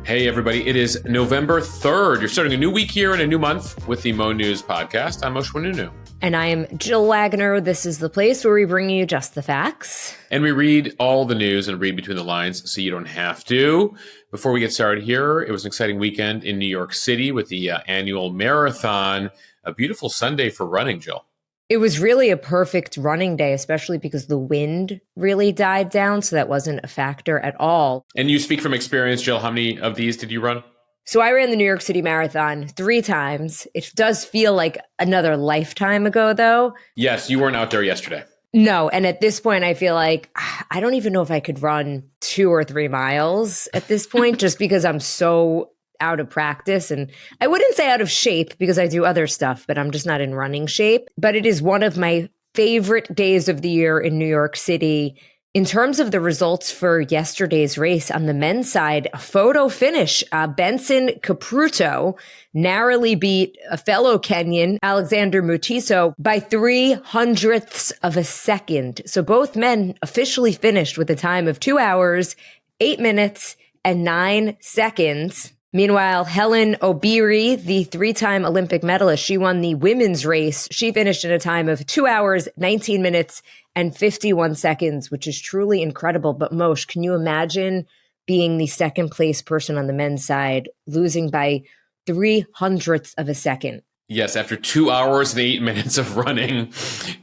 Hey, everybody. It is November 3rd. You're starting a new week here and a new month with the Mo News podcast. I'm Moshe Wanunu. And I am Jill Wagner. This is the place where we bring you just the facts. And we read all the news and read between the lines so you don't have to. Before we get started here, it was an exciting weekend in New York City with the annual marathon. A beautiful Sunday for running, Jill. It was really a perfect running day, especially because the wind really died down. So that wasn't a factor at all. And you speak from experience, Jill. How many of these did you run? So I ran the New York City Marathon 3 times. It does feel like another lifetime ago, though. Yes, you weren't out there yesterday. No. And at this point, I feel like I don't even know if I could run 2 or 3 miles at this point, just because I'm so out of practice. And I wouldn't say out of shape because I do other stuff, but I'm just not in running shape. But it is one of my favorite days of the year in New York City. In terms of the results for yesterday's race on the men's side, a photo finish. Benson Kipruto narrowly beat a fellow Kenyan, Alexander Mutiso, by 0.03 of a second. So both men officially finished with a time of 2 hours, 8 minutes, and 9 seconds. Meanwhile, Helen Obiri, the 3-time Olympic medalist, she won the women's race. She finished in a time of 2 hours, 19 minutes, and 51 seconds, which is truly incredible. But Moshe, can you imagine being the second place person on the men's side, losing by 0.03 of a second? Yes, after 2 hours and 8 minutes of running,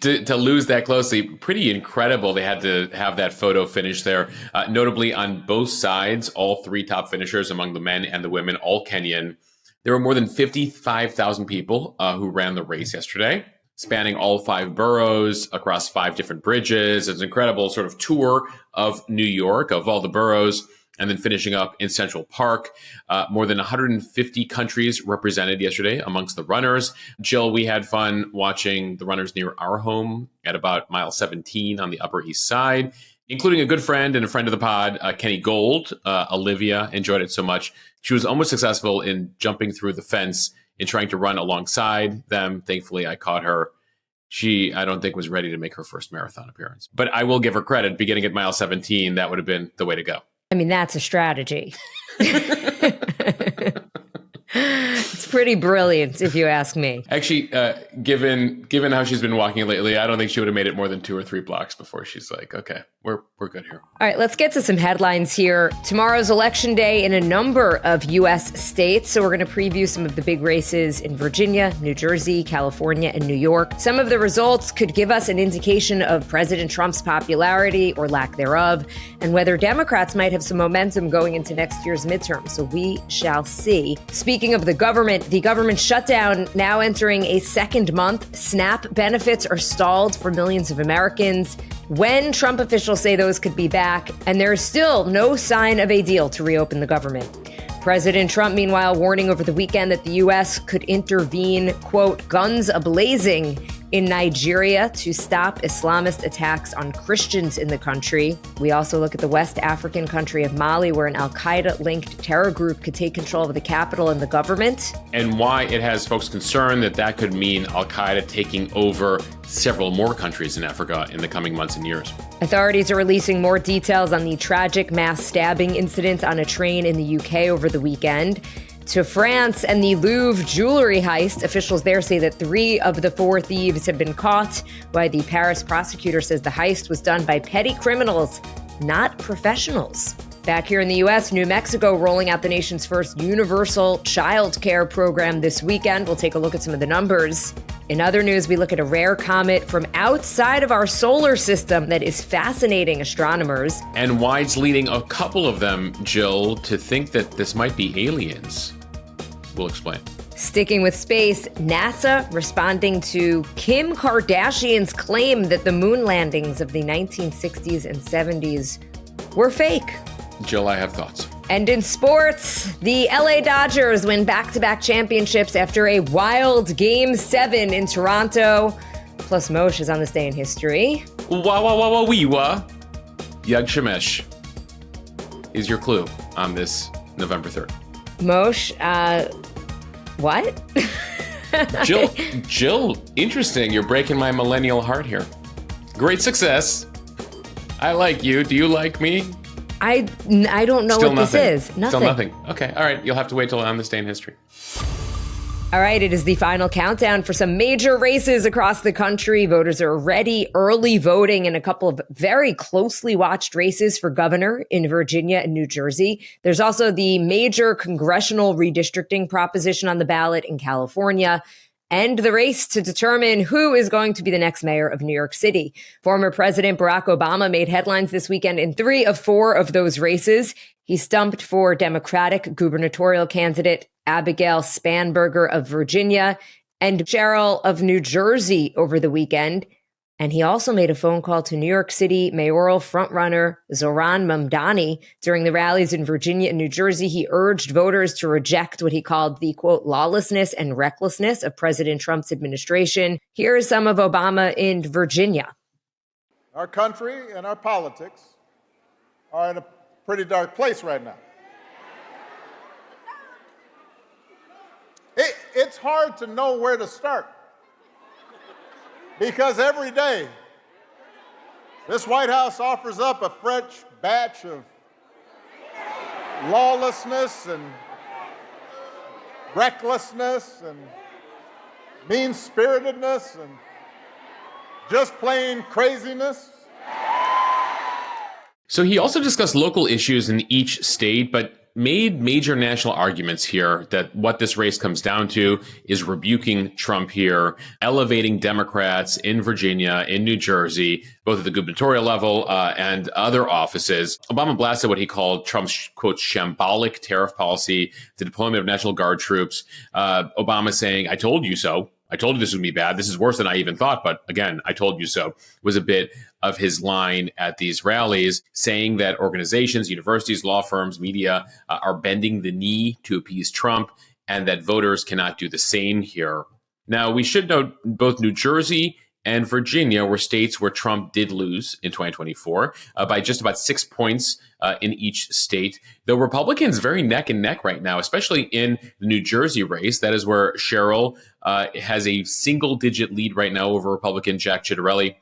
to lose that closely, pretty incredible. They had to have that photo finish there. Notably, on both sides, all 3 top finishers among the men and the women, all Kenyan. There were more than 55,000 people who ran the race yesterday, spanning all 5 boroughs across 5 different bridges. It's an incredible sort of tour of New York, of all the boroughs, and then finishing up in Central Park. More than 150 countries represented yesterday amongst the runners. Jill, we had fun watching the runners near our home at about mile 17 on the Upper East Side, including a good friend and a friend of the pod, Kenny Gold. Olivia enjoyed it so much. She was almost successful in jumping through the fence and trying to run alongside them. Thankfully, I caught her. She, I don't think, was ready to make her first marathon appearance. But I will give her credit. Beginning at mile 17, that would have been the way to go. I mean, that's a strategy. It's pretty brilliant, if you ask me. Actually, given how she's been walking lately, I don't think she would have made it more than 2 or 3 blocks before she's like, okay, we're good here. All right, let's get to some headlines here. Tomorrow's election day in a number of U.S. states. So we're going to preview some of the big races in Virginia, New Jersey, California, and New York. Some of the results could give us an indication of President Trump's popularity or lack thereof, and whether Democrats might have some momentum going into next year's midterm. So we shall see. Speaking of the government shutdown now entering a second month. SNAP benefits are stalled for millions of Americans. When Trump officials say those could be back, and there is still no sign of a deal to reopen the government. President Trump, meanwhile, warning over the weekend that the U.S. could intervene, quote, guns a-blazing in Nigeria to stop Islamist attacks on Christians in the country. We also look at the West African country of Mali, where an al-Qaeda-linked terror group could take control of the capital and the government. And why it has folks concerned that could mean al-Qaeda taking over several more countries in Africa in the coming months and years. Authorities are releasing more details on the tragic mass stabbing incident on a train in the UK over the weekend. To France and the Louvre jewelry heist, officials there say that 3 of the 4 thieves have been caught, while the Paris prosecutor says the heist was done by petty criminals, not professionals. Back here in the U.S., New Mexico rolling out the nation's first universal child care program this weekend. We'll take a look at some of the numbers. In other news, we look at a rare comet from outside of our solar system that is fascinating astronomers. And why it's leading a couple of them, Jill, to think that this might be aliens. We'll explain. Sticking with space, NASA responding to Kim Kardashian's claim that the moon landings of the 1960s and 70s were fake. Jill, I have thoughts. And in sports, the LA Dodgers win back-to-back championships after a wild Game 7 in Toronto. Plus, Moshe is on this day in history. Yag Shemesh is your clue on this November 3rd. Moshe, what? Jill, interesting. You're breaking my millennial heart here. Great success. I like you. Do you like me? I don't know Still what nothing. this is. Nothing. Still nothing. Okay. All right. You'll have to wait till on this day in history. All right, it is the final countdown for some major races across the country. Voters are already early voting in a couple of very closely watched races for governor in Virginia and New Jersey. There's also the major congressional redistricting proposition on the ballot in California, and the race to determine who is going to be the next mayor of New York City. Former President Barack Obama made headlines this weekend in 3 of 4 of those races. He stumped for Democratic gubernatorial candidate Abigail Spanberger of Virginia and Cheryl of New Jersey over the weekend. And he also made a phone call to New York City mayoral frontrunner Zohran Mamdani. During the rallies in Virginia and New Jersey, he urged voters to reject what he called the, quote, lawlessness and recklessness of President Trump's administration. Here is some of Obama in Virginia. Our country and our politics are in a pretty dark place right now. It's hard to know where to start because every day this White House offers up a fresh batch of lawlessness and recklessness and mean-spiritedness and just plain craziness. So he also discussed local issues in each state, but made major national arguments here that what this race comes down to is rebuking Trump here, elevating Democrats in Virginia, in New Jersey, both at the gubernatorial level and other offices. Obama blasted what he called Trump's, quote, shambolic tariff policy, the deployment of National Guard troops. Obama saying, I told you so. I told you this would be bad. This is worse than I even thought. But again, I told you so was a bit of his line at these rallies, saying that organizations, universities, law firms, media are bending the knee to appease Trump and that voters cannot do the same here. Now, we should note both New Jersey and Virginia were states where Trump did lose in 2024 by just about 6 points in each state. Though Republicans very neck and neck right now, especially in the New Jersey race. That is where Cheryl has a single-digit lead right now over Republican Jack Ciattarelli.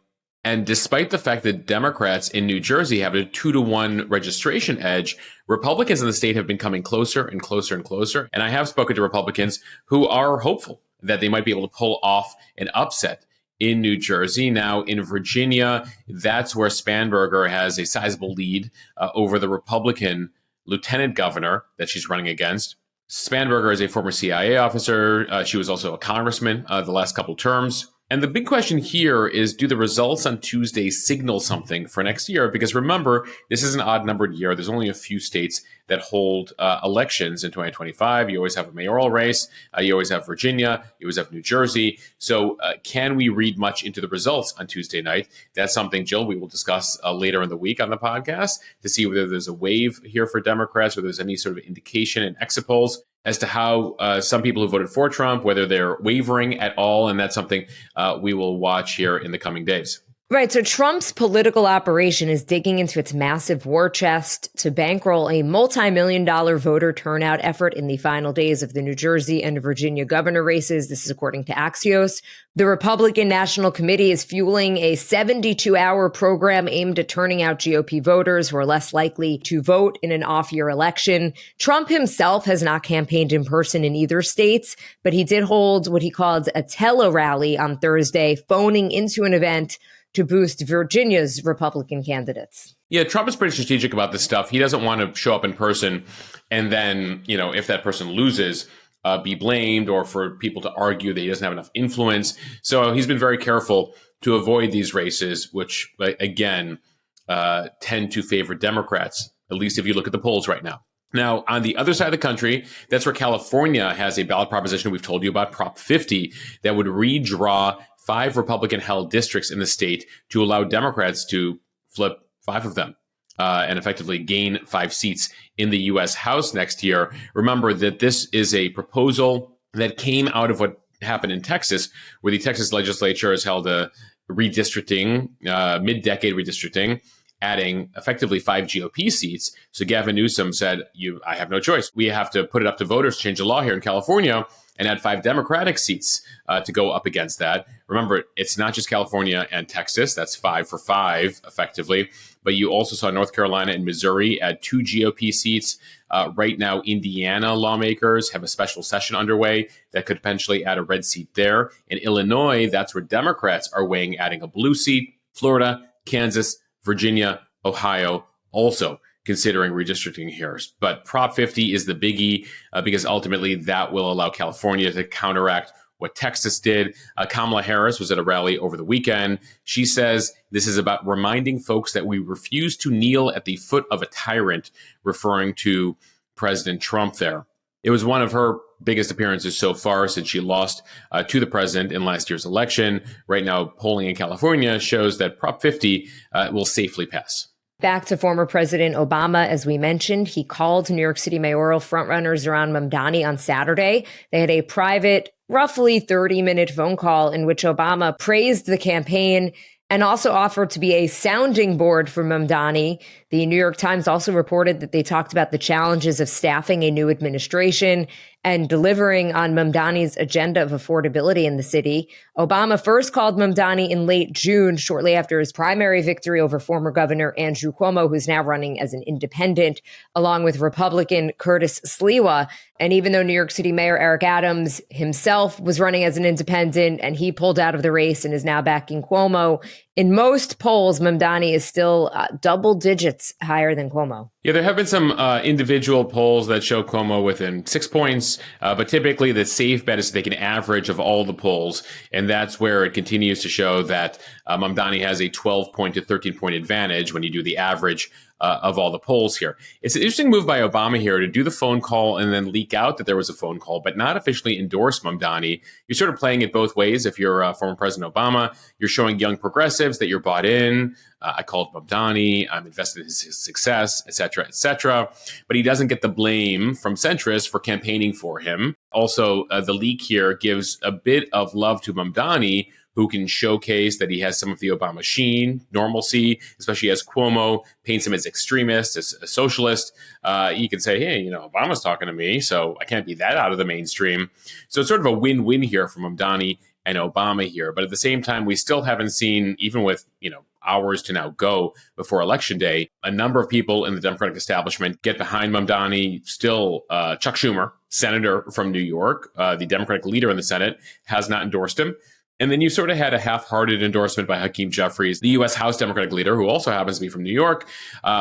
And despite the fact that Democrats in New Jersey have a 2-to-1 registration edge, Republicans in the state have been coming closer and closer and closer. And I have spoken to Republicans who are hopeful that they might be able to pull off an upset in New Jersey. Now, in Virginia, that's where Spanberger has a sizable lead over the Republican lieutenant governor that she's running against. Spanberger is a former CIA officer. She was also a congressman the last couple terms. And the big question here is, do the results on Tuesday signal something for next year? Because remember, this is an odd-numbered year. There's only a few states that hold elections in 2025. You always have a mayoral race. You always have Virginia. You always have New Jersey. So can we read much into the results on Tuesday night? That's something, Jill, we will discuss later in the week on the podcast to see whether there's a wave here for Democrats or there's any sort of indication in exit polls as to how some people who voted for Trump, whether they're wavering at all. And that's something we will watch here in the coming days. Right. So Trump's political operation is digging into its massive war chest to bankroll a multi-million-dollar voter turnout effort in the final days of the New Jersey and Virginia governor races. This is according to Axios. The Republican National Committee is fueling a 72-hour program aimed at turning out GOP voters who are less likely to vote in an off-year election. Trump himself has not campaigned in person in either states, but he did hold what he called a tele-rally on Thursday, phoning into an event to boost Virginia's Republican candidates. Yeah, Trump is pretty strategic about this stuff. He doesn't want to show up in person and then, if that person loses, be blamed or for people to argue that he doesn't have enough influence. So he's been very careful to avoid these races, which, again, tend to favor Democrats, at least if you look at the polls right now. Now, on the other side of the country, that's where California has a ballot proposition we've told you about, Prop 50, that would redraw 5 Republican-held districts in the state to allow Democrats to flip 5 of them and effectively gain 5 seats in the U.S. House next year. Remember that this is a proposal that came out of what happened in Texas, where the Texas legislature has held a redistricting, mid-decade redistricting, adding effectively 5 GOP seats. So Gavin Newsom said, I have no choice. We have to put it up to voters to change the law here in California and add 5 Democratic seats to go up against that. Remember, it's not just California and Texas. That's 5 for 5, effectively. But you also saw North Carolina and Missouri add 2 GOP seats. Right now, Indiana lawmakers have a special session underway that could potentially add a red seat there. In Illinois, that's where Democrats are weighing adding a blue seat. Florida, Kansas, Virginia, Ohio also considering redistricting here. But Prop 50 is the biggie because ultimately that will allow California to counteract what Texas did. Kamala Harris was at a rally over the weekend. She says this is about reminding folks that we refuse to kneel at the foot of a tyrant, referring to President Trump there. It was one of her biggest appearances so far since she lost to the president in last year's election. Right now, polling in California shows that Prop 50 will safely pass. Back to former President Obama, as we mentioned, he called New York City mayoral frontrunners around Mamdani on Saturday. They had a private, roughly 30-minute phone call in which Obama praised the campaign and also offered to be a sounding board for Mamdani. The New York Times also reported that they talked about the challenges of staffing a new administration and delivering on Mamdani's agenda of affordability in the city. Obama first called Mamdani in late June, shortly after his primary victory over former Governor Andrew Cuomo, who's now running as an independent, along with Republican Curtis Sliwa. And even though New York City Mayor Eric Adams himself was running as an independent and he pulled out of the race and is now backing Cuomo, in most polls, Mamdani is still double digits higher than Cuomo. Yeah, there have been some individual polls that show Cuomo within 6 points, but typically the safe bet is to take an average of all the polls, and that's where it continues to show that Mamdani has a 12-point to 13-point advantage when you do the average of all the polls here. It's an interesting move by Obama here to do the phone call and then leak out that there was a phone call, but not officially endorse Mamdani. You're sort of playing it both ways. If you're former President Obama, you're showing young progressives that you're bought in. I called Mamdani. I'm invested in his success, et cetera, et cetera. But he doesn't get the blame from centrists for campaigning for him. Also, the leak here gives a bit of love to Mamdani, who can showcase that he has some of the Obama sheen, normalcy, especially as Cuomo paints him as extremist, as a socialist. He can say, hey, Obama's talking to me, so I can't be that out of the mainstream. So it's sort of a win-win here for Mamdani and Obama here. But at the same time, we still haven't seen, even with, hours to now go before Election Day, a number of people in the Democratic establishment get behind Mamdani. Still, Chuck Schumer, senator from New York, the Democratic leader in the Senate, has not endorsed him. And then you sort of had a half-hearted endorsement by Hakeem Jeffries, the U.S. House Democratic leader, who also happens to be from New York,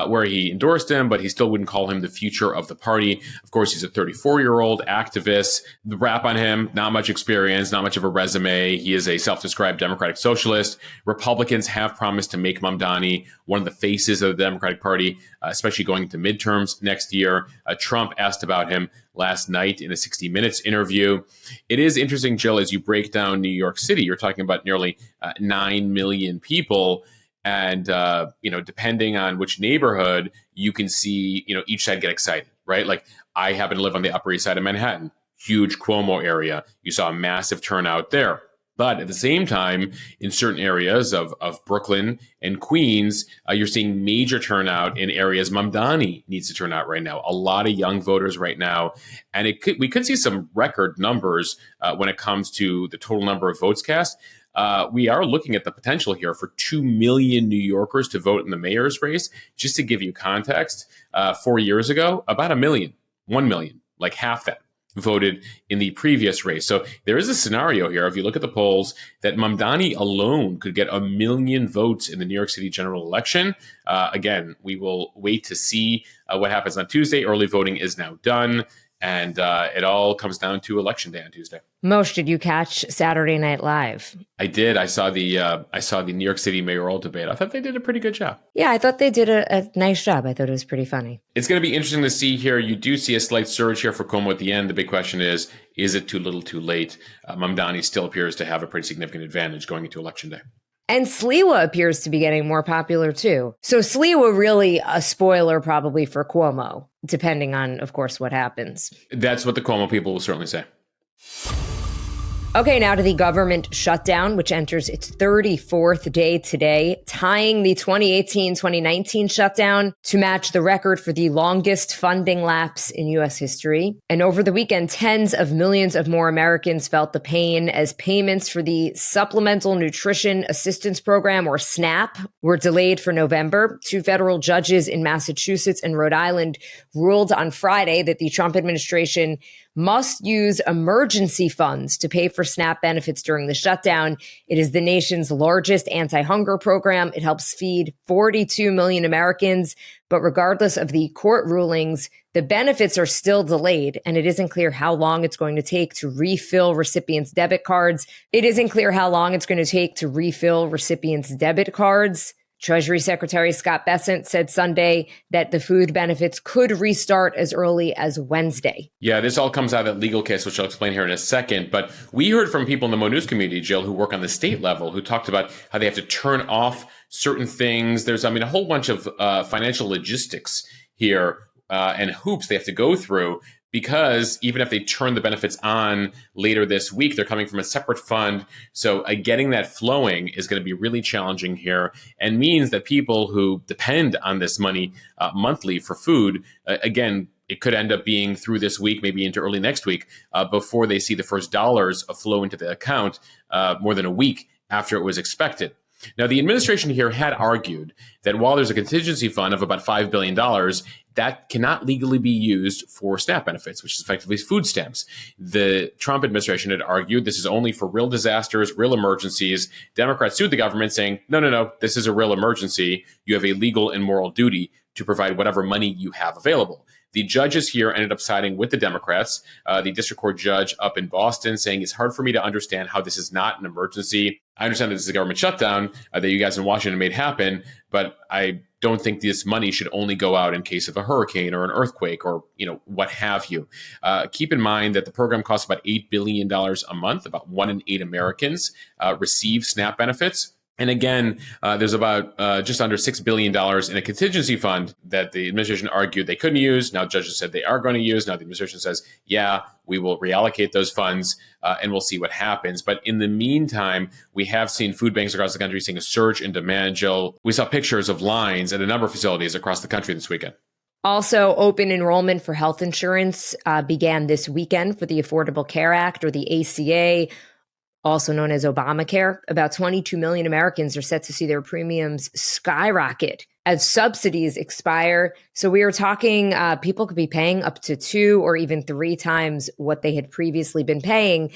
where he endorsed him, but he still wouldn't call him the future of the party. Of course, he's a 34-year-old activist. The rap on him, not much experience, not much of a resume. He is a self-described Democratic socialist. Republicans have promised to make Mamdani one of the faces of the Democratic Party, especially going into midterms next year. Trump asked about him last night in a 60 Minutes interview. It is interesting, Jill, as you break down New York City, you're talking about nearly 9 million people. And, depending on which neighborhood, you can see, each side get excited, right? Like I happen to live on the Upper East Side of Manhattan, huge Cuomo area. You saw a massive turnout there. But at the same time, in certain areas of Brooklyn and Queens, you're seeing major turnout in areas Mamdani needs to turn out right now. A lot of young voters right now. And we could see some record numbers when it comes to the total number of votes cast. We are looking at the potential here for 2 million New Yorkers to vote in the mayor's race. Just to give you context, 4 years ago, about 1 million, like half that, voted in the previous race. So there is a scenario here, if you look at the polls, that Mamdani alone could get 1 million votes in the New York City general election. Again, we will wait to see what happens on Tuesday. Early voting is now done, and it all comes down to Election Day on Tuesday. Moshe, did you catch Saturday Night Live? I did. I saw the New York City mayoral debate. I thought they did a pretty good job. Yeah, I thought they did a nice job. I thought it was pretty funny. It's going to be interesting to see here. You do see a slight surge here for Cuomo at the end. The big question is it too little too late? Mamdani still appears to have a pretty significant advantage going into Election Day. And Sliwa appears to be getting more popular, too. So Sliwa really a spoiler probably for Cuomo, depending on, of course, what happens. That's what the Cuomo people will certainly say. Okay, now to the government shutdown, which enters its 34th day today, tying the 2018-2019 shutdown to match the record for the longest funding lapse in U.S. history. And over the weekend, tens of millions of more Americans felt the pain as payments for the Supplemental Nutrition Assistance Program, or SNAP, were delayed for November. Two federal judges in Massachusetts and Rhode Island ruled on Friday that the Trump administration must use emergency funds to pay for SNAP benefits during the shutdown. It is the nation's largest anti-hunger program. It helps feed 42 million Americans. But regardless of the court rulings, the benefits are still delayed, and it isn't clear how long it's going to take to refill recipients' debit cards. Treasury Secretary Scott Bessent said Sunday that the food benefits could restart as early as Wednesday. Yeah, this all comes out of that legal case, which I'll explain here in a second. But we heard from people in the Mo News community, Jill, who work on the state level, who talked about how they have to turn off certain things. There's, a whole bunch of financial logistics here and hoops they have to go through, because even if they turn the benefits on later this week, they're coming from a separate fund. So getting that flowing is going to be really challenging here, and means that people who depend on this money monthly for food, again, it could end up being through this week, maybe into early next week, before they see the first dollars flow into the account, more than a week after it was expected. Now, the administration here had argued that while there's a contingency fund of about $5 billion, that cannot legally be used for SNAP benefits, which is effectively food stamps. The Trump administration had argued this is only for real disasters, real emergencies. Democrats sued the government saying, no, this is a real emergency. You have a legal and moral duty to provide whatever money you have available. The judges here ended up siding with the Democrats. The district court judge up in Boston saying it's hard for me to understand how this is not an emergency. I understand that this is a government shutdown that you guys in Washington made happen, but I don't think this money should only go out in case of a hurricane or an earthquake or, what have you. Keep in mind that the program costs about $8 billion a month. About 1 in 8 Americans receive SNAP benefits. And again, there's about just under $6 billion in a contingency fund that the administration argued they couldn't use. Now judges said they are going to use. Now the administration says, yeah, we will reallocate those funds and we'll see what happens. But in the meantime, we have seen food banks across the country seeing a surge in demand, Jill. We saw pictures of lines at a number of facilities across the country this weekend. Also, open enrollment for health insurance began this weekend for the Affordable Care Act, or the ACA, also known as Obamacare. About 22 million Americans are set to see their premiums skyrocket as subsidies expire. So we are talking people could be paying up to 2 or even 3 times what they had previously been paying.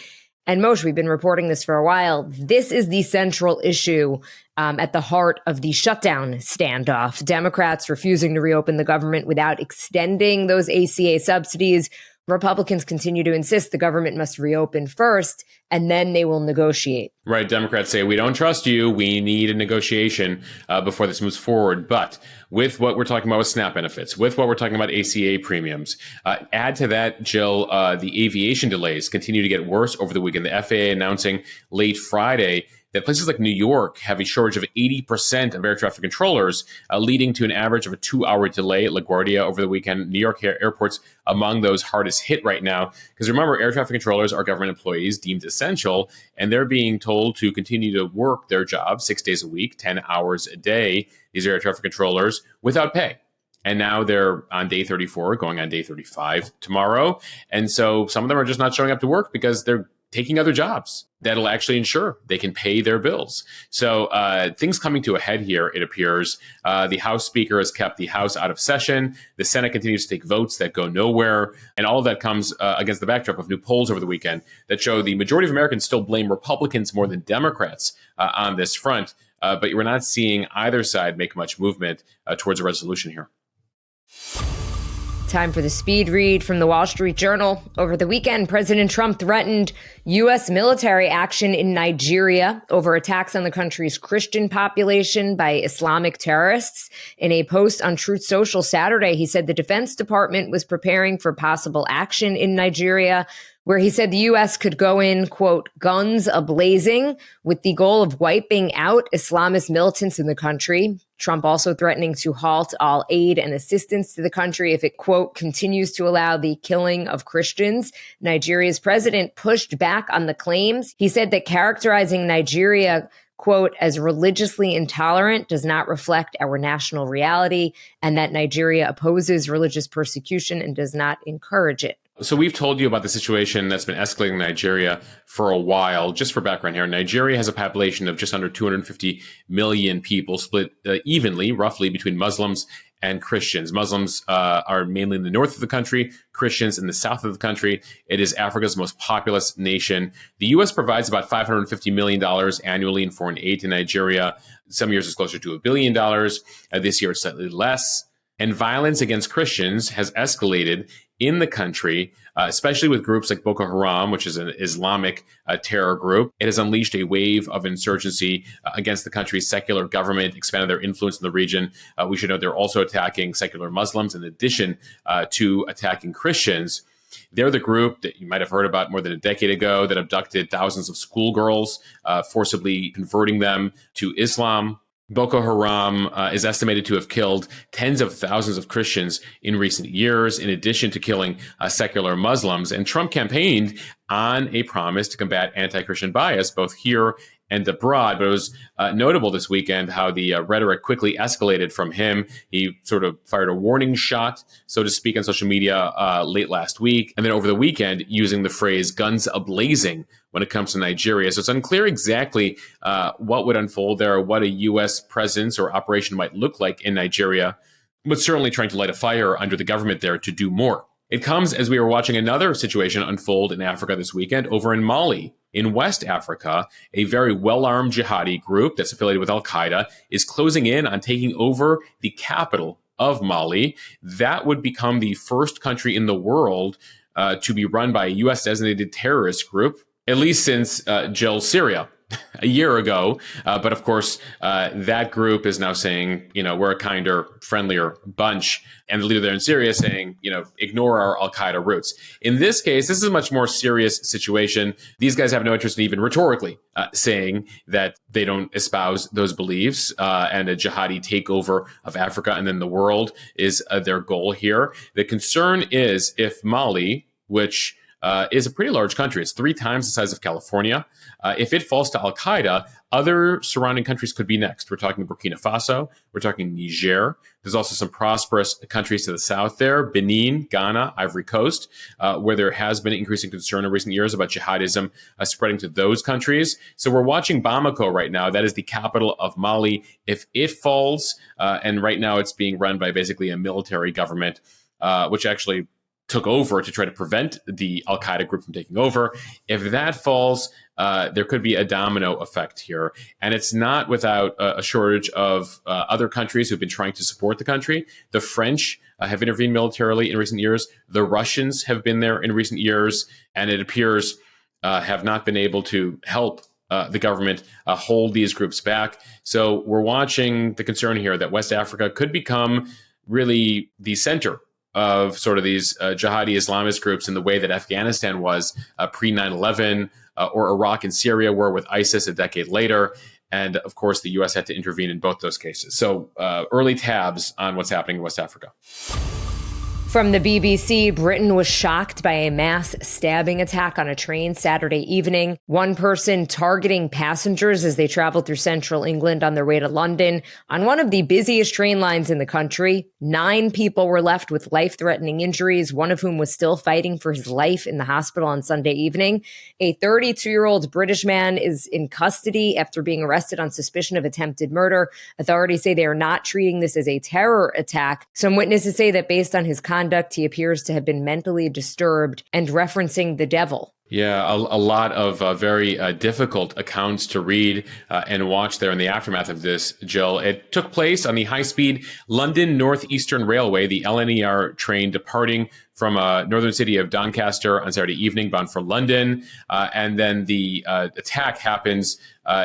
And Moshe, we've been reporting this for a while. This is the central issue at the heart of the shutdown standoff. Democrats refusing to reopen the government without extending those ACA subsidies. Republicans continue to insist the government must reopen first, and then they will negotiate. Right. Democrats say, we don't trust you. We need a negotiation before this moves forward. But with what we're talking about with SNAP benefits, with what we're talking about ACA premiums, add to that, Jill, the aviation delays continue to get worse over the weekend. The FAA announcing late Friday that places like New York have a shortage of 80% of air traffic controllers, leading to an average of a 2-hour delay at LaGuardia over the weekend. New York airports among those hardest hit right now. Because remember, air traffic controllers are government employees deemed essential, and they're being told to continue to work their job 6 days a week, 10 hours a day, these air traffic controllers, without pay. And now they're on day 34, going on day 35 tomorrow. And so some of them are just not showing up to work because they're taking other jobs that'll actually ensure they can pay their bills. So things coming to a head here, it appears. The House Speaker has kept the House out of session. The Senate continues to take votes that go nowhere. And all of that comes against the backdrop of new polls over the weekend that show the majority of Americans still blame Republicans more than Democrats on this front. But we're not seeing either side make much movement towards a resolution here. Time for the speed read from the Wall Street Journal. Over the weekend, President Trump threatened U.S. military action in Nigeria over attacks on the country's Christian population by Islamic terrorists. In a post on Truth Social Saturday, he said the Defense Department was preparing for possible action in Nigeria. where he said the U.S. could go in, quote, guns a-blazing with the goal of wiping out Islamist militants in the country. Trump also threatening to halt all aid and assistance to the country if it, quote, continues to allow the killing of Christians. Nigeria's president pushed back on the claims. He said that characterizing Nigeria, quote, as religiously intolerant does not reflect our national reality, and that Nigeria opposes religious persecution and does not encourage it. So we've told you about the situation that's been escalating in Nigeria for a while. Just for background here, Nigeria has a population of just under 250 million people, split evenly, roughly, between Muslims and Christians. Muslims are mainly in the north of the country, Christians in the south of the country. It is Africa's most populous nation. The U.S. provides about $550 million annually in foreign aid to Nigeria. Some years it's closer to $1 billion. This year it's slightly less. And violence against Christians has escalated in the country, especially with groups like Boko Haram, which is an Islamic terror group. It has unleashed a wave of insurgency against the country's secular government, expanded their influence in the region. We should know they're also attacking secular Muslims in addition to attacking Christians. They're the group that you might have heard about more than a decade ago that abducted thousands of schoolgirls, forcibly converting them to Islam. Boko Haram is estimated to have killed tens of thousands of Christians in recent years, in addition to killing secular Muslims. And Trump campaigned on a promise to combat anti-Christian bias, both here and abroad. But it was notable this weekend how the rhetoric quickly escalated from him. He sort of fired a warning shot, so to speak, on social media late last week. And then over the weekend, using the phrase guns a-blazing when it comes to Nigeria. So it's unclear exactly what would unfold there, what a U.S. presence or operation might look like in Nigeria, but certainly trying to light a fire under the government there to do more. It comes as we were watching another situation unfold in Africa this weekend over in Mali. In West Africa, a very well-armed jihadi group that's affiliated with Al-Qaeda is closing in on taking over the capital of Mali. That would become the first country in the world to be run by a U.S.-designated terrorist group, at least since Jill Syria a year ago. But of course, that group is now saying, we're a kinder, friendlier bunch. And the leader there in Syria is saying, ignore our Al-Qaeda roots. In this case, this is a much more serious situation. These guys have no interest in even rhetorically saying that they don't espouse those beliefs, and a jihadi takeover of Africa and then the world is their goal here. The concern is if Mali, which is a pretty large country. It's 3 times the size of California. If it falls to Al-Qaeda, other surrounding countries could be next. We're talking Burkina Faso. We're talking Niger. There's also some prosperous countries to the south there, Benin, Ghana, Ivory Coast, where there has been increasing concern in recent years about jihadism spreading to those countries. So we're watching Bamako right now. That is the capital of Mali. If it falls, and right now it's being run by basically a military government, which actually took over to try to prevent the Al-Qaeda group from taking over. If that falls, there could be a domino effect here. And it's not without a shortage of other countries who've been trying to support the country. The French have intervened militarily in recent years. The Russians have been there in recent years, and it appears have not been able to help the government hold these groups back. So we're watching the concern here that West Africa could become really the center of sort of these jihadi Islamist groups in the way that Afghanistan was pre 9/11, or Iraq and Syria were with ISIS a decade later. And of course, the U.S. had to intervene in both those cases. So early tabs on what's happening in West Africa. From the BBC, Britain was shocked by a mass stabbing attack on a train Saturday evening. One person targeting passengers as they traveled through central England on their way to London on one of the busiest train lines in the country. 9 people were left with life-threatening injuries, one of whom was still fighting for his life in the hospital on Sunday evening. A 32-year-old British man is in custody after being arrested on suspicion of attempted murder. Authorities say they are not treating this as a terror attack. Some witnesses say that based on his conduct, he appears to have been mentally disturbed and referencing the devil. Yeah, a lot of very difficult accounts to read and watch there in the aftermath of this, Jill. It took place on the high-speed London Northeastern Railway, the LNER train departing from northern city of Doncaster on Saturday evening, bound for London. And then the attack happens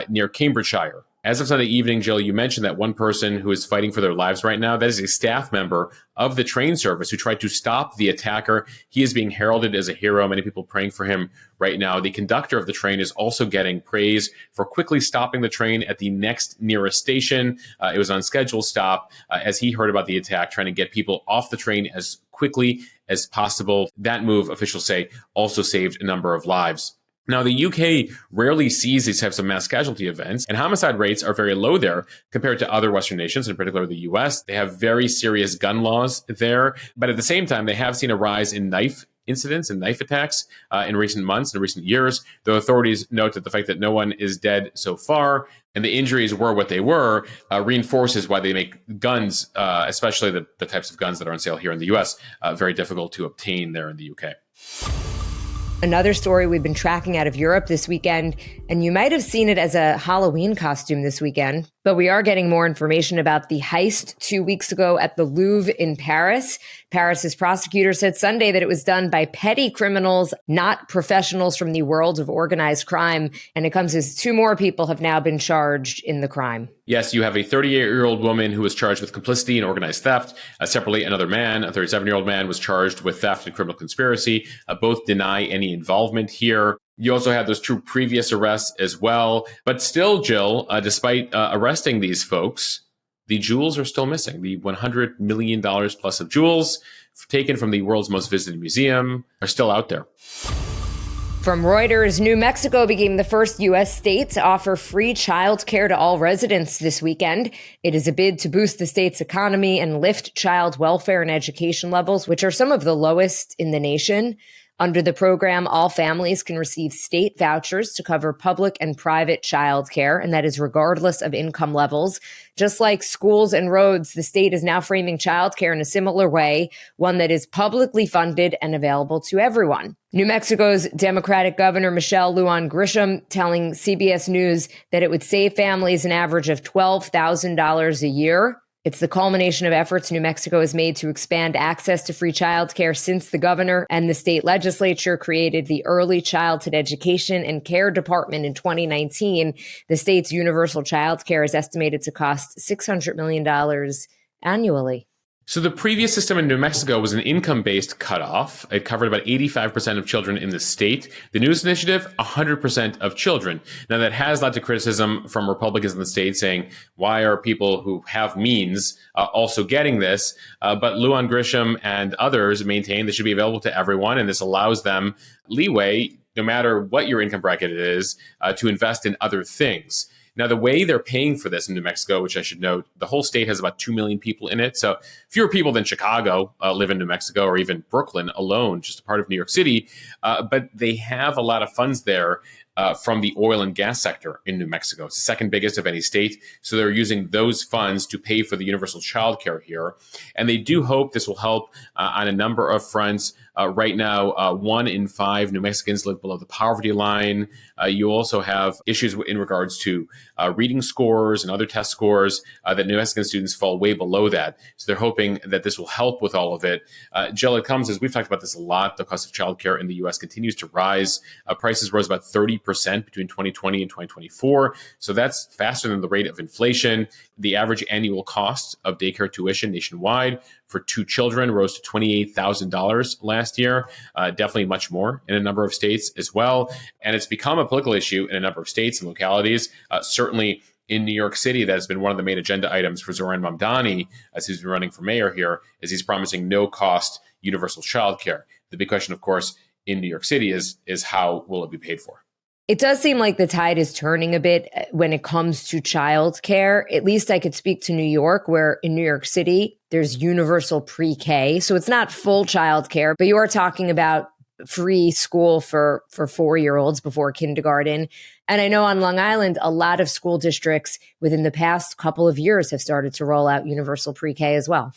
near Cambridgeshire. As of Sunday evening, Jill, you mentioned that one person who is fighting for their lives right now, that is a staff member of the train service who tried to stop the attacker. He is being heralded as a hero. Many people praying for him right now. The conductor of the train is also getting praise for quickly stopping the train at the next nearest station. It was on scheduled stop as he heard about the attack, trying to get people off the train as quickly as possible. That move, officials say, also saved a number of lives. Now, the UK rarely sees these types of mass casualty events, and homicide rates are very low there compared to other Western nations, in particular the US. They have very serious gun laws there, but at the same time, they have seen a rise in knife incidents and knife attacks in recent months and recent years, though authorities note that the fact that no one is dead so far and the injuries were what they were reinforces why they make guns, especially the types of guns that are on sale here in the US, very difficult to obtain there in the UK. Another story we've been tracking out of Europe this weekend, and you might have seen it as a Halloween costume this weekend, but we are getting more information about the heist 2 weeks ago at the Louvre in Paris. Paris's prosecutor said Sunday that it was done by petty criminals, not professionals from the world of organized crime. And it comes as 2 more people have now been charged in the crime. Yes, you have a 38-year-old woman who was charged with complicity in organized theft. Separately, another man, a 37-year-old man, was charged with theft and criminal conspiracy. Both deny any involvement here. You also had those 2 previous arrests as well. But still, Jill, despite arresting these folks, the jewels are still missing. The $100 million plus of jewels taken from the world's most visited museum are still out there. From Reuters, New Mexico became the first U.S. state to offer free childcare to all residents this weekend. It is a bid to boost the state's economy and lift child welfare and education levels, which are some of the lowest in the nation. Under the program, all families can receive state vouchers to cover public and private childcare, and that is regardless of income levels. Just like schools and roads, the state is now framing childcare in a similar way, one that is publicly funded and available to everyone. New Mexico's Democratic Governor Michelle Lujan Grisham telling CBS News that it would save families an average of $12,000 a year. It's the culmination of efforts New Mexico has made to expand access to free childcare since the governor and the state legislature created the Early Childhood Education and Care Department in 2019. The state's universal childcare is estimated to cost $600 million annually. So the previous system in New Mexico was an income-based cutoff. It covered about 85% of children in the state. The newest initiative, 100% of children. Now, that has led to criticism from Republicans in the state saying, why are people who have means also getting this? But Lujan Grisham and others maintain this should be available to everyone, and this allows them leeway, no matter what your income bracket is, to invest in other things. Now, the way they're paying for this in New Mexico, which I should note, the whole state has about 2 million people in it. So fewer people than Chicago live in New Mexico, or even Brooklyn alone, just a part of New York City. But they have a lot of funds there from the oil and gas sector in New Mexico. It's the second biggest of any state. So they're using those funds to pay for the universal child care here. And they do hope this will help on a number of fronts. Right now, 1 in 5 New Mexicans live below the poverty line. You also have issues in regards to reading scores and other test scores that New Mexican students fall way below that. So they're hoping that this will help with all of it. Jill, it comes as we've talked about this a lot. The cost of childcare in the U.S. continues to rise. Prices rose about 30% between 2020 and 2024. So that's faster than the rate of inflation. The average annual cost of daycare tuition nationwide for 2 children rose to $28,000 last year, definitely much more in a number of states as well. And it's become a political issue in a number of states and localities. Certainly in New York City, that has been one of the main agenda items for Zoran Mamdani, as he's been running for mayor here, as he's promising no-cost universal childcare. The big question, of course, in New York City is how will it be paid for? It does seem like the tide is turning a bit when it comes to childcare. At least I could speak to New York, where in New York City, there's universal pre-K. So it's not full childcare, but you are talking about free school for 4-year-olds before kindergarten. And I know on Long Island, a lot of school districts within the past couple of years have started to roll out universal pre-K as well.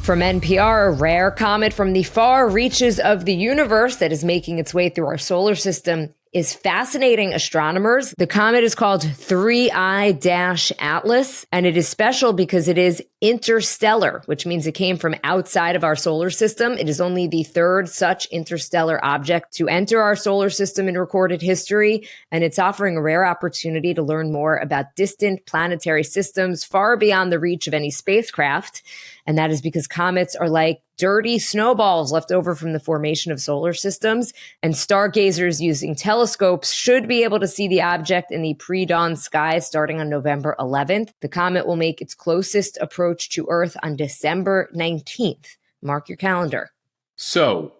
From NPR, a rare comet from the far reaches of the universe that is making its way through our solar system is fascinating astronomers. The comet is called 3I-Atlas, and it is special because it is interstellar, which means it came from outside of our solar system. It is only the third such interstellar object to enter our solar system in recorded history, and it's offering a rare opportunity to learn more about distant planetary systems far beyond the reach of any spacecraft. And that is because comets are like dirty snowballs left over from the formation of solar systems, and stargazers using telescopes should be able to see the object in the pre-dawn sky starting on November 11th. The comet will make its closest approach to Earth on December 19th. Mark your calendar. So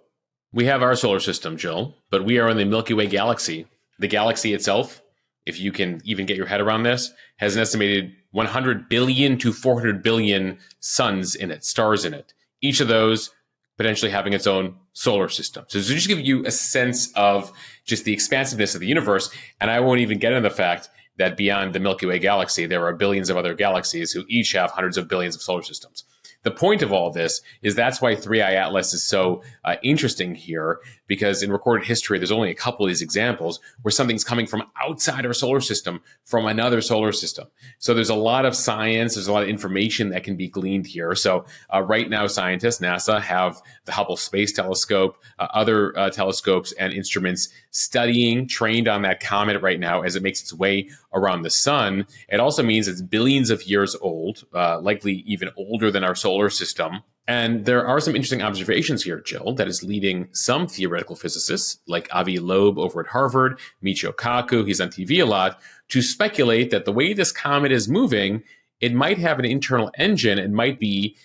we have our solar system, Jill, but we are in the Milky Way galaxy. The galaxy itself, if you can even get your head around this, has an estimated 100 billion to 400 billion suns in it, stars in it. Each of those potentially having its own solar system. So to just give you a sense of just the expansiveness of the universe, and I won't even get into the fact that beyond the Milky Way galaxy, there are billions of other galaxies who each have hundreds of billions of solar systems. The point of all this is that's why 3i Atlas is so interesting here, because in recorded history, there's only a couple of these examples where something's coming from outside our solar system, from another solar system. So there's a lot of science, there's a lot of information that can be gleaned here. So right now, scientists, NASA, have the Hubble Space Telescope, other telescopes and instruments studying, trained on that comet right now as it makes its way around the sun. It also means it's billions of years old, likely even older than our solar system. And there are some interesting observations here, Jill, that is leading some theoretical physicists like Avi Loeb over at Harvard, Michio Kaku, he's on TV a lot, to speculate that the way this comet is moving, it might have an internal engine. It might be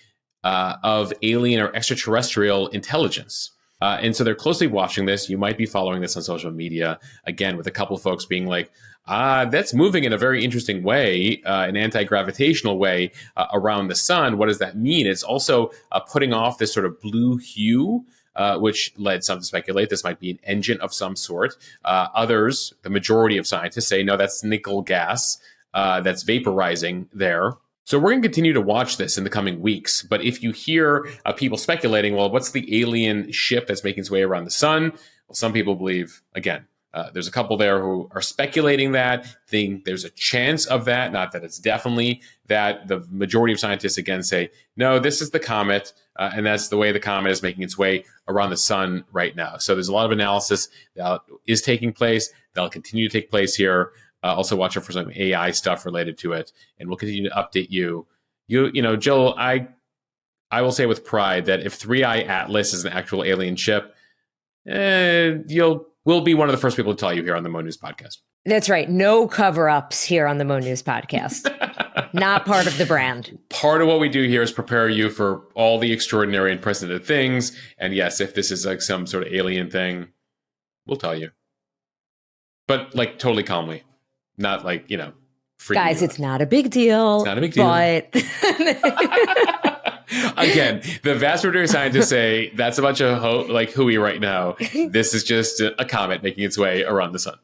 of alien or extraterrestrial intelligence. And so they're closely watching this. You might be following this on social media, again, with a couple of folks being like, that's moving in a very interesting way, an anti-gravitational way around the sun. What does that mean? It's also putting off this sort of blue hue, which led some to speculate this might be an engine of some sort. Others, the majority of scientists, say, no, that's nickel gas that's vaporizing there. So we're going to continue to watch this in the coming weeks. But if you hear people speculating, well, what's the alien ship that's making its way around the sun? Well, some people believe, again, there's a couple there who are speculating that, think there's a chance of that, not that it's definitely that. The majority of scientists, again, say, no, this is the comet, and that's the way the comet is making its way around the sun right now. So there's a lot of analysis that is taking place, that'll continue to take place here. Also watch out for some AI stuff related to it, and we'll continue to update you. You know, Jill, I will say with pride that if 3i Atlas is an actual alien ship, we'll be one of the first people to tell you here on the Mo News Podcast. That's right. No cover-ups here on the Mo News Podcast. Not part of the brand. Part of what we do here is prepare you for all the extraordinary and unprecedented things. And yes, if this is like some sort of alien thing, we'll tell you. But like totally calmly. Not like, you know, guys, it's not a big deal. It's not a big deal. But again, the vast majority of scientists say that's a bunch of hooey right now. This is just a comet making its way around the sun.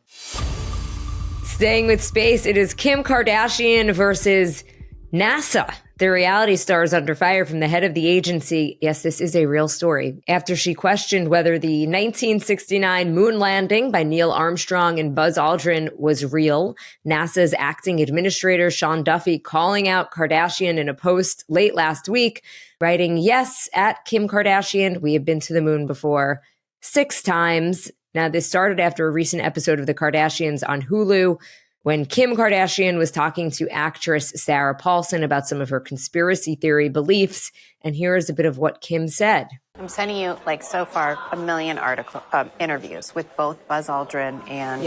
Staying with space, it is Kim Kardashian versus NASA. The reality star is under fire from the head of the agency. Yes, this is a real story. After she questioned whether the 1969 moon landing by Neil Armstrong and Buzz Aldrin was real, NASA's acting administrator, Sean Duffy, calling out Kardashian in a post late last week, writing, yes, at Kim Kardashian, we have been to the moon before 6 times. Now, this started after a recent episode of The Kardashians on Hulu, when Kim Kardashian was talking to actress Sarah Paulson about some of her conspiracy theory beliefs. And here is a bit of what Kim said. I'm sending you, so far, 1 million interviews with both Buzz Aldrin and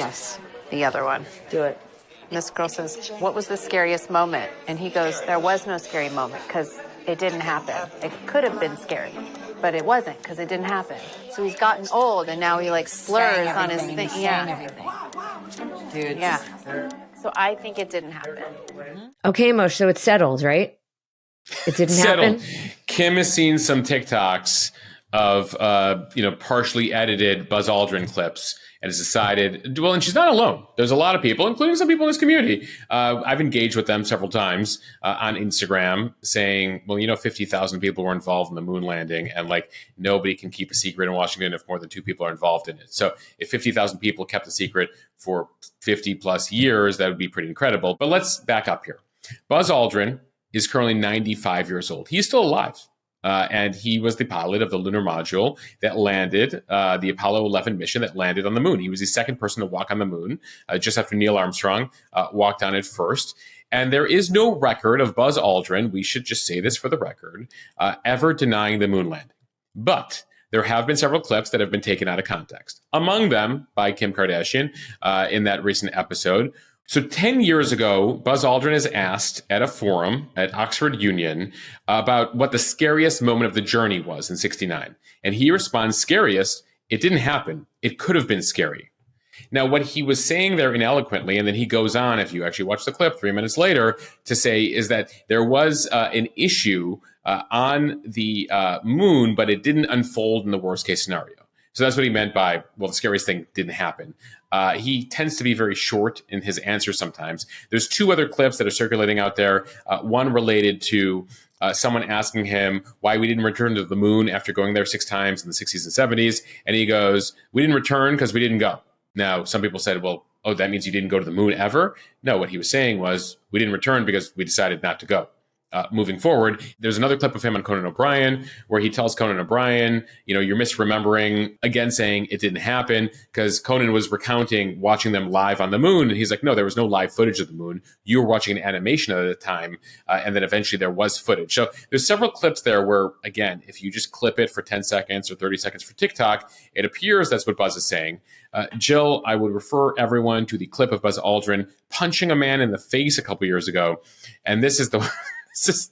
the other one. Do it. And this girl says, what was the scariest moment? And he goes, there was no scary moment because it didn't happen. It could have been scary, but it wasn't because it didn't happen. So he's gotten old and now he slurs on his thing. Everything. Dude. Yeah. So I think it didn't happen. Okay, Moshe, so it's settled, right? It didn't happen? Kim has seen some TikToks of, partially edited Buzz Aldrin clips and has decided, well, and she's not alone. There's a lot of people, including some people in this community. I've engaged with them several times on Instagram saying, well, 50,000 people were involved in the moon landing and nobody can keep a secret in Washington if more than 2 people are involved in it. So if 50,000 people kept a secret for 50 plus years, that would be pretty incredible. But let's back up here. Buzz Aldrin is currently 95 years old. He's still alive. And he was the pilot of the lunar module that landed, the Apollo 11 mission that landed on the moon. He was the second person to walk on the moon, just after Neil Armstrong walked on it first. And there is no record of Buzz Aldrin, we should just say this for the record, ever denying the moon landing. But there have been several clips that have been taken out of context, among them by Kim Kardashian in that recent episode. So 10 years ago, Buzz Aldrin is asked at a forum at Oxford Union about what the scariest moment of the journey was in 69. And he responds, scariest, it didn't happen. It could have been scary. Now, what he was saying there ineloquently, and then he goes on, if you actually watch the clip 3 minutes later, to say is that there was an issue on the moon, but it didn't unfold in the worst case scenario. So that's what he meant by, well, the scariest thing didn't happen. He tends to be very short in his answers sometimes. There's two other clips that are circulating out there. One related to someone asking him why we didn't return to the moon after going there 6 times in the 60s and 70s. And he goes, we didn't return because we didn't go. Now, some people said, well, oh, that means you didn't go to the moon ever? No, what he was saying was we didn't return because we decided not to go. Moving forward, there's another clip of him on Conan O'Brien where he tells Conan O'Brien, you know, you're misremembering, again saying it didn't happen because Conan was recounting watching them live on the moon. And he's like, no, there was no live footage of the moon. You were watching an animation at the time. And then eventually there was footage. So there's several clips there where, again, if you just clip it for 10 seconds or 30 seconds for TikTok, it appears that's what Buzz is saying. Jill, I would refer everyone to the clip of Buzz Aldrin punching a man in the face a couple years ago. And this is the... This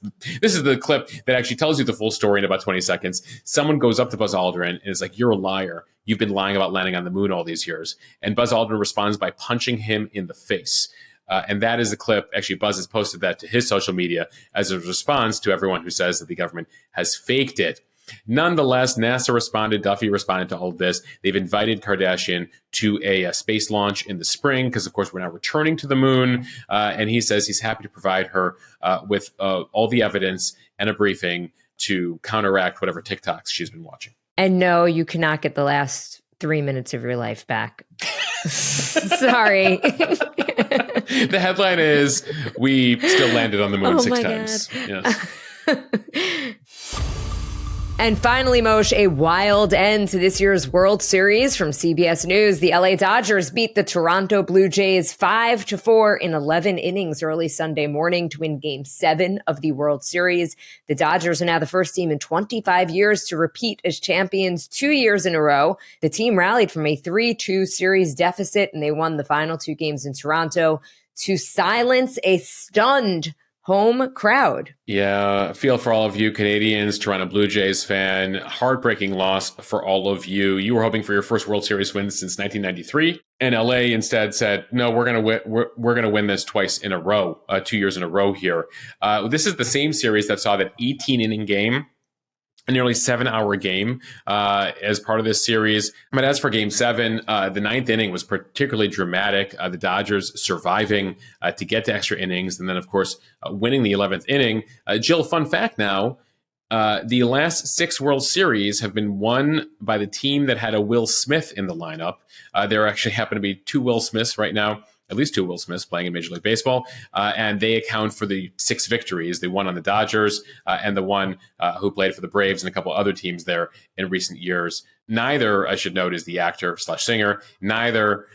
is the clip that actually tells you the full story in about 20 seconds. Someone goes up to Buzz Aldrin and is like, you're a liar. You've been lying about landing on the moon all these years. And Buzz Aldrin responds by punching him in the face. And that is the clip. Actually, Buzz has posted that to his social media as a response to everyone who says that the government has faked it. Nonetheless, NASA responded, Duffy responded to all of this. They've invited Kardashian to a space launch in the spring because, of course, we're now returning to the moon. And he says he's happy to provide her with all the evidence and a briefing to counteract whatever TikToks she's been watching. And no, you cannot get the last 3 minutes of your life back. Sorry. The headline is, we still landed on the moon 6 times. Yes. And finally, Moshe, a wild end to this year's World Series from CBS News. The LA Dodgers beat the Toronto Blue Jays 5-4 in 11 innings early Sunday morning to win Game 7 of the World Series. The Dodgers are now the first team in 25 years to repeat as champions 2 years in a row. The team rallied from a 3-2 series deficit, and they won the final 2 games in Toronto to silence a stunned home crowd. Yeah, I feel for all of you Canadians, Toronto Blue Jays fan. Heartbreaking loss for all of you. You were hoping for your first World Series win since 1993, and LA instead said, "No, we're going to win this twice in a row, 2 years in a row here." This is the same series that saw that 18-inning game, a nearly 7-hour game as part of this series. But as for Game 7, the 9th inning was particularly dramatic. The Dodgers surviving to get to extra innings, and then, of course, winning the 11th inning. Jill, fun fact now, the last 6 World Series have been won by the team that had a Will Smith in the lineup. There actually happen to be 2 Will Smiths right now, at least 2 Will Smiths playing in Major League Baseball, and they account for the 6 victories, the one on the Dodgers and the one who played for the Braves and a couple other teams there in recent years. Neither, I should note, is the actor/singer. Neither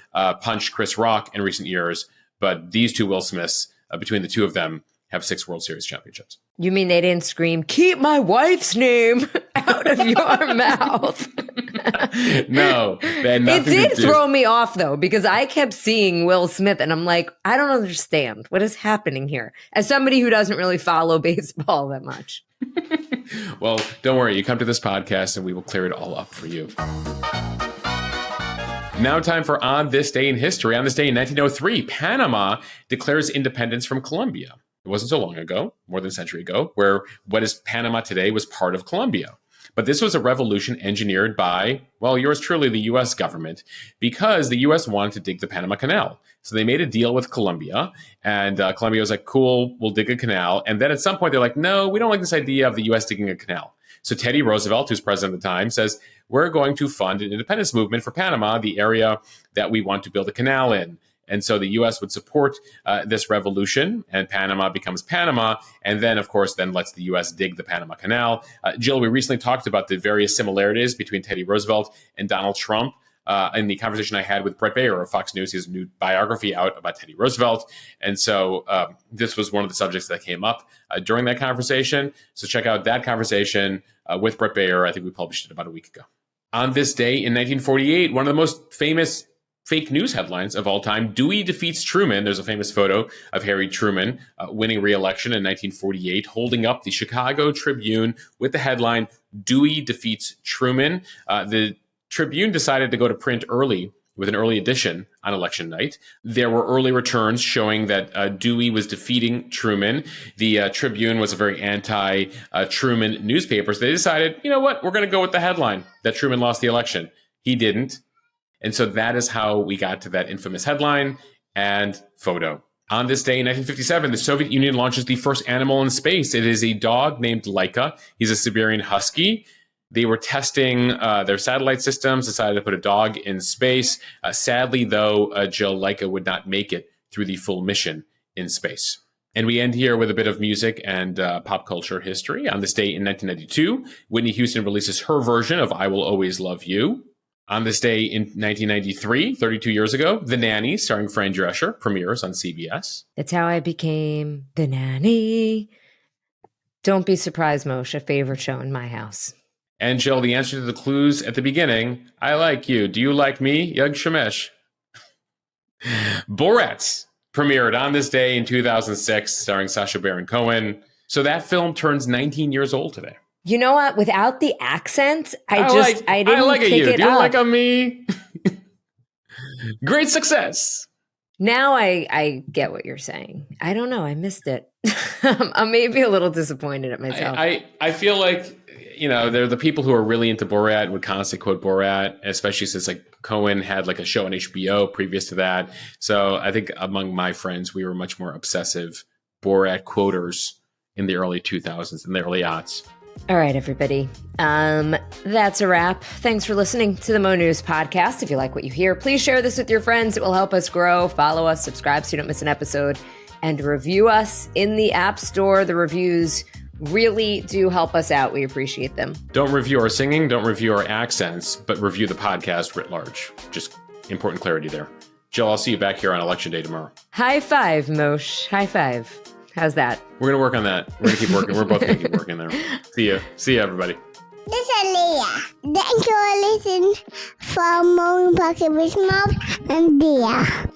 punched Chris Rock in recent years, but these 2 Will Smiths, between the 2 of them, have 6 World Series championships. You mean they didn't scream, "Keep my wife's name out of your mouth"? No, they had nothing It did to do. throw me off, though, because I kept seeing Will Smith, and I'm like, I don't understand. What is happening here? As somebody who doesn't really follow baseball that much. Well, don't worry. You come to this podcast, and we will clear it all up for you. Now time for On This Day in History. On this day in 1903, Panama declares independence from Colombia. It wasn't so long ago, more than a century ago, where what is Panama today was part of Colombia. But this was a revolution engineered by, well, yours truly, the U.S. government, because the U.S. wanted to dig the Panama Canal. So they made a deal with Colombia, and Colombia was like, cool, we'll dig a canal. And then at some point, they're like, no, we don't like this idea of the U.S. digging a canal. So Teddy Roosevelt, who's president at the time, says, we're going to fund an independence movement for Panama, the area that we want to build a canal in. And so the U.S. would support this revolution, and Panama becomes Panama. And then, of course, then lets the U.S. dig the Panama Canal. Jill, we recently talked about the various similarities between Teddy Roosevelt and Donald Trump. In the conversation I had with Brett Baer of Fox News, his new biography out about Teddy Roosevelt. And so this was one of the subjects that came up during that conversation. So check out that conversation with Brett Baer. I think we published it about a week ago. On this day in 1948, one of the most famous fake news headlines of all time, Dewey defeats Truman. There's a famous photo of Harry Truman winning re-election in 1948, holding up the Chicago Tribune with the headline, Dewey defeats Truman. The Tribune decided to go to print early with an early edition on election night. There were early returns showing that Dewey was defeating Truman. The Tribune was a very anti-Truman newspaper. So they decided, you know what, we're going to go with the headline that Truman lost the election. He didn't. And so that is how we got to that infamous headline and photo. On this day in 1957, the Soviet Union launches the first animal in space. It is a dog named Laika. He's a Siberian Husky. They were testing their satellite systems, decided to put a dog in space. Sadly, though, Jill, Laika would not make it through the full mission in space. And we end here with a bit of music and pop culture history. On this day in 1992, Whitney Houston releases her version of I Will Always Love You. On this day in 1993, 32 years ago, The Nanny, starring Fran Drescher, premieres on CBS. That's how I became the nanny. Don't be surprised, Moshe, a favorite show in my house. And Jill, the answer to the clues at the beginning, I like you. Do you like me? Yug Shemesh. Borat premiered on this day in 2006, starring Sacha Baron Cohen. So that film turns 19 years old today. You know what? Without the accent, I didn't like pick you. it Do you up. like a me? Great success. Now I get what you're saying. I don't know. I missed it. I'm maybe a little disappointed at myself. I feel like, you know, they're the people who are really into Borat and would constantly quote Borat, especially since like Cohen had like a show on HBO previous to that. So I think among my friends, we were much more obsessive Borat quoters in the early 2000s and the early aughts. All right, everybody. That's a wrap. Thanks for listening to the Mo News podcast. If you like what you hear, please share this with your friends. It will help us grow. Follow us, subscribe so you don't miss an episode, and review us in the App Store. The reviews really do help us out. We appreciate them. Don't review our singing, don't review our accents, but review the podcast writ large. Just important clarity there. Jill, I'll see you back here on Election Day tomorrow. High five, Moshe. High five. How's that? We're going to work on that. We're going to keep working. We're both going to keep working there. See you. See you, everybody. This is Leah. Thank you for listening from Morning Pocket with Mom and Dia.